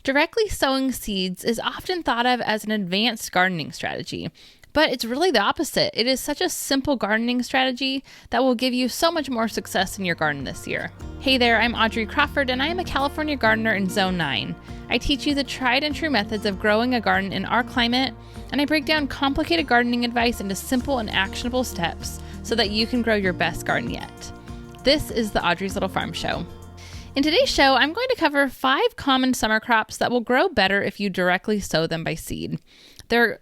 Directly sowing seeds is often thought of as an advanced gardening strategy, but it's really the opposite. It is such a simple gardening strategy that will give you so much more success in your garden this year. Hey there, I'm Audrey Crawford, and I am a California gardener in Zone 9. I teach you the tried and true methods of growing a garden in our climate, and I break down complicated gardening advice into simple and actionable steps so that you can grow your best garden yet. This is the Audrey's Little Farm Show. In today's show, I'm going to cover 5 common summer crops that will grow better if you directly sow them by seed. They're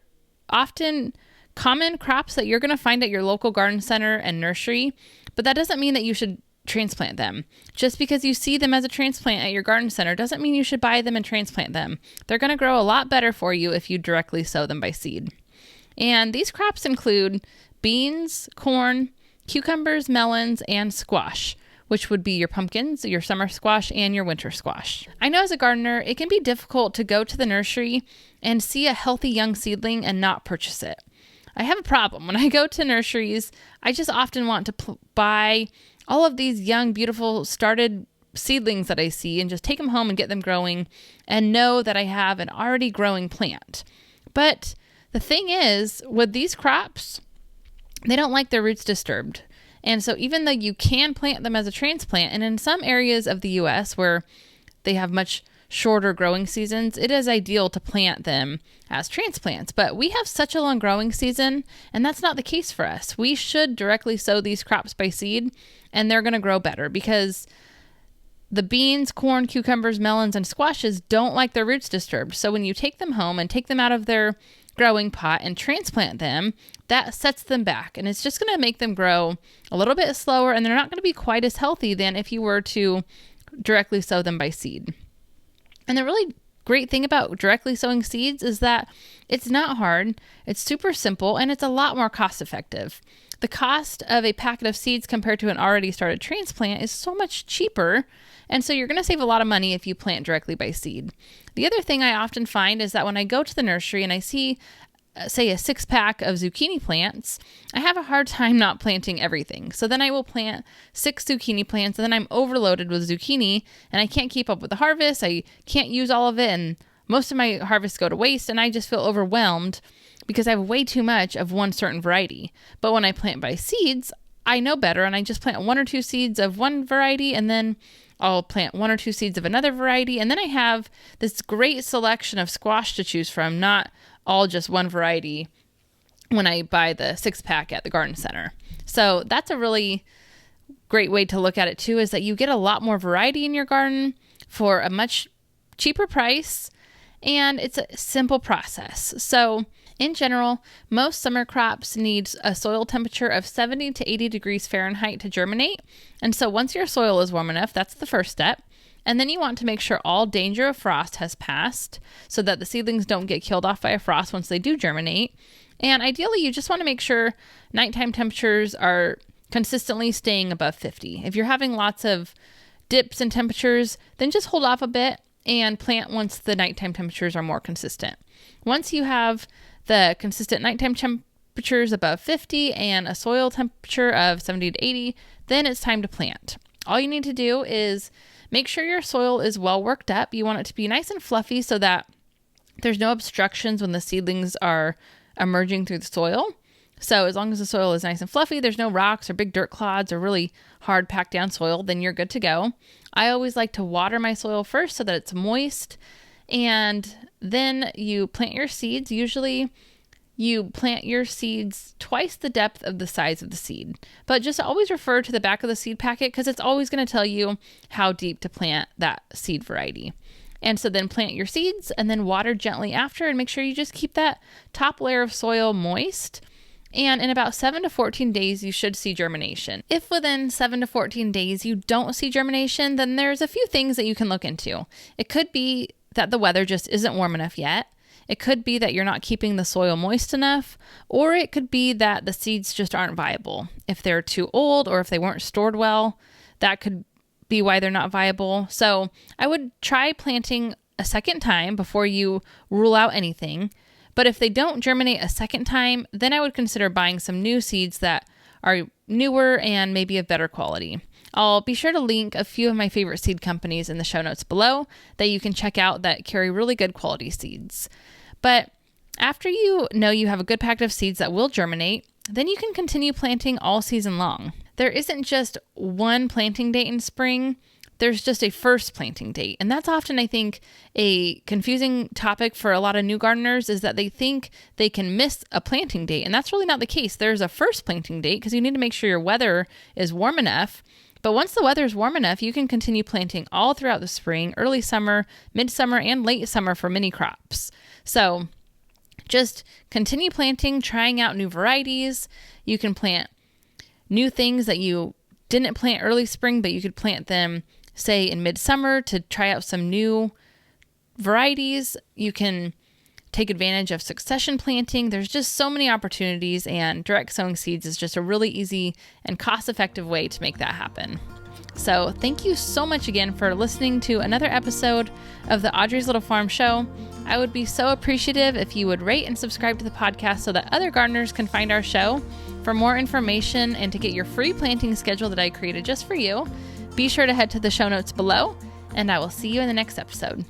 often common crops that you're going to find at your local garden center and nursery, but that doesn't mean that you should transplant them. Just because you see them as a transplant at your garden center doesn't mean you should buy them and transplant them. They're going to grow a lot better for you if you directly sow them by seed. And these crops include beans, corn, cucumbers, melons, and squash, which would be your pumpkins, your summer squash, and your winter squash. I know as a gardener, it can be difficult to go to the nursery and see a healthy young seedling and not purchase it. I have a problem. When I go to nurseries, I just often want to buy all of these young, beautiful, started seedlings that I see and just take them home and get them growing and know that I have an already growing plant. But the thing is, with these crops, they don't like their roots disturbed. And so even though you can plant them as a transplant, and in some areas of the U.S. where they have much shorter growing seasons, it is ideal to plant them as transplants. But we have such a long growing season, and that's not the case for us. We should directly sow these crops by seed, and they're going to grow better because the beans, corn, cucumbers, melons, and squashes don't like their roots disturbed. So when you take them home and take them out of their growing pot and transplant them, that sets them back, and it's just going to make them grow a little bit slower, and they're not going to be quite as healthy than if you were to directly sow them by seed. And the really great thing about directly sowing seeds is that it's not hard, it's super simple, and it's a lot more cost effective. The cost of a packet of seeds compared to an already started transplant is so much cheaper, and so you're going to save a lot of money if you plant directly by seed. The other thing I often find is that when I go to the nursery and I see, say, a 6-pack of zucchini plants, I have a hard time not planting everything. So then I will plant 6 zucchini plants, and then I'm overloaded with zucchini, and I can't keep up with the harvest. I can't use all of it, and most of my harvests go to waste, and I just feel overwhelmed because I have way too much of one certain variety. But when I plant by seeds, I know better, and I just plant 1 or 2 seeds of one variety, and then I'll plant 1 or 2 seeds of another variety, and then I have this great selection of squash to choose from, not all just one variety when I buy the 6-pack at the garden center. So that's a really great way to look at it too, is that you get a lot more variety in your garden for a much cheaper price, and it's a simple process. So in general, most summer crops need a soil temperature of 70 to 80 degrees Fahrenheit to germinate. And so once your soil is warm enough, that's the first step. And then you want to make sure all danger of frost has passed so that the seedlings don't get killed off by a frost once they do germinate. And ideally, you just want to make sure nighttime temperatures are consistently staying above 50. If you're having lots of dips in temperatures, then just hold off a bit and plant once the nighttime temperatures are more consistent. Once you have the consistent nighttime temperatures above 50 and a soil temperature of 70 to 80, then it's time to plant. All you need to do is make sure your soil is well worked up. You want it to be nice and fluffy so that there's no obstructions when the seedlings are emerging through the soil. So as long as the soil is nice and fluffy, there's no rocks or big dirt clods or really hard packed down soil, then you're good to go. I always like to water my soil first so that it's moist, and then you plant your seeds. Usually you plant your seeds twice the depth of the size of the seed, but just always refer to the back of the seed packet because it's always going to tell you how deep to plant that seed variety. And so then plant your seeds and then water gently after, and make sure you just keep that top layer of soil moist. And in about 7 to 14 days, you should see germination. If within 7 to 14 days you don't see germination, then there's a few things that you can look into. It could be that the weather just isn't warm enough yet. It could be that you're not keeping the soil moist enough, or it could be that the seeds just aren't viable. If they're too old or if they weren't stored well, that could be why they're not viable. So I would try planting a second time before you rule out anything. But if they don't germinate a second time, then I would consider buying some new seeds that are newer and maybe of better quality. I'll be sure to link a few of my favorite seed companies in the show notes below that you can check out that carry really good quality seeds. But after you know you have a good packet of seeds that will germinate, then you can continue planting all season long. There isn't just one planting date in spring. There's just a first planting date. And that's often, I think, a confusing topic for a lot of new gardeners, is that they think they can miss a planting date. And that's really not the case. There's a first planting date because you need to make sure your weather is warm enough. But once the weather is warm enough, you can continue planting all throughout the spring, early summer, midsummer, and late summer for many crops. So just continue planting, trying out new varieties. You can plant new things that you didn't plant early spring, but you could plant them, say, in midsummer to try out some new varieties. You can take advantage of succession planting. There's just so many opportunities, and direct sowing seeds is just a really easy and cost-effective way to make that happen. So thank you so much again for listening to another episode of the Audrey's Little Farm Show. I would be so appreciative if you would rate and subscribe to the podcast so that other gardeners can find our show. For more information and to get your free planting schedule that I created just for you, be sure to head to the show notes below, and I will see you in the next episode.